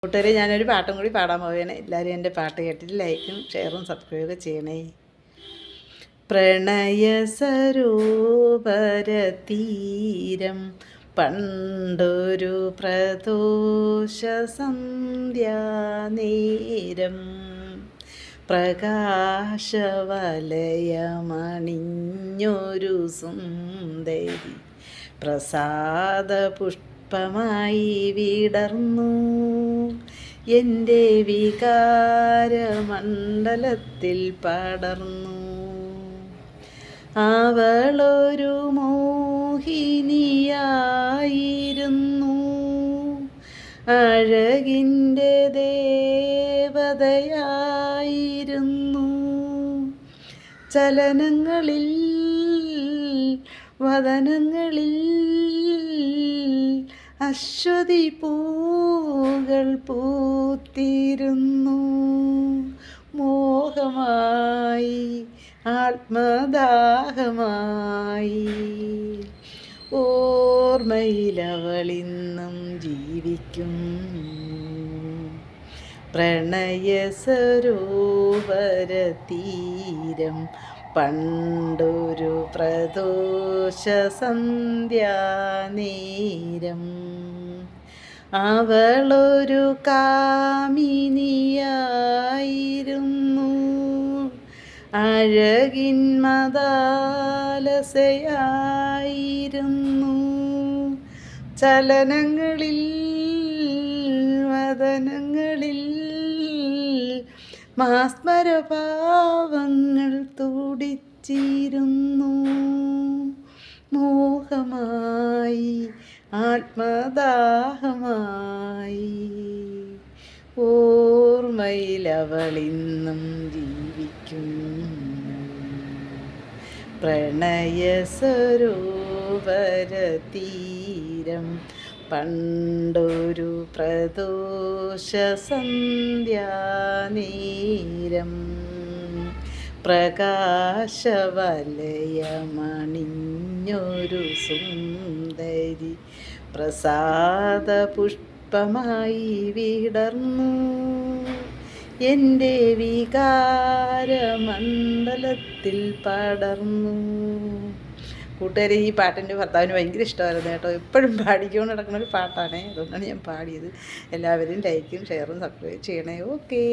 കൂട്ടുകാരെ, ഞാനൊരു പാട്ടും കൂടി പാടാൻ പോവുകയാണ്. എല്ലാവരും എൻ്റെ പാട്ട് കേട്ടിട്ട് ലൈക്കും ഷെയറും സബ്സ്ക്രൈബൊക്കെ ചെയ്യണേ. പ്രണയസരോവരതീരം പണ്ടൊരു പ്രദോഷ സന്ധ്യാനേരം പ്രകാശവലയമണിഞ്ഞൊരു സുന്ദരി പ്രസാദ പുഷ്പമായി വിടർന്നു എൻ്റെ വികാരമണ്ഡലത്തിൽ പടർന്നു. അവളൊരു മോഹിനിയായിരുന്നു, അഴകിൻ്റെ ദേവതയായിരുന്നു. ചലനങ്ങളിൽ വദനങ്ങളിൽ അശ്വതി പൂകൾ പൂത്തിരുന്നു. മോഹമായി ആത്മദാഹമായി ഓർമ്മയിലവളിന്നും ജീവിക്കും. പ്രണയസരോവരതീരം പണ്ടൊരു പ്രദോഷ സന്ധ്യാനേരം അവളൊരു കാമിനിയായിരുന്നു, അഴകിൻ മദാലസയായിരുന്നു. ചലനങ്ങളിൽ വദനങ്ങളിൽ മാസ്മരഭാവങ്ങൾ തുടിച്ചിരുന്നു. മോഹമായി ആത്മദാഹമായി ഓർമ്മയിലവളിന്നും ജീവിക്കും. പ്രണയസരോവരതീരം പണ്ടൊരു പ്രദോഷ സന്ധ്യാനേരം പ്രകാശവലയമണിഞ്ഞൊരു സുന്ദരി പ്രസാദ പുഷ്പമായി വിടർന്നു എൻ്റെ വികാരമണ്ഡലത്തിൽ പടർന്നു. കൂട്ടുകാരെ, ഈ പാട്ടിൻ്റെ ഭർത്താവിന് ഭയങ്കര ഇഷ്ടമായിരുന്നു കേട്ടോ. എപ്പോഴും പാടിക്കൊണ്ട് നടക്കുന്ന ഒരു പാട്ടാണ്, അതുകൊണ്ടാണ് ഞാൻ പാടിയത്. എല്ലാവരും ലൈക്കും ഷെയറും സബ്സ്ക്രൈബ് ചെയ്യണേ. ഓക്കേ.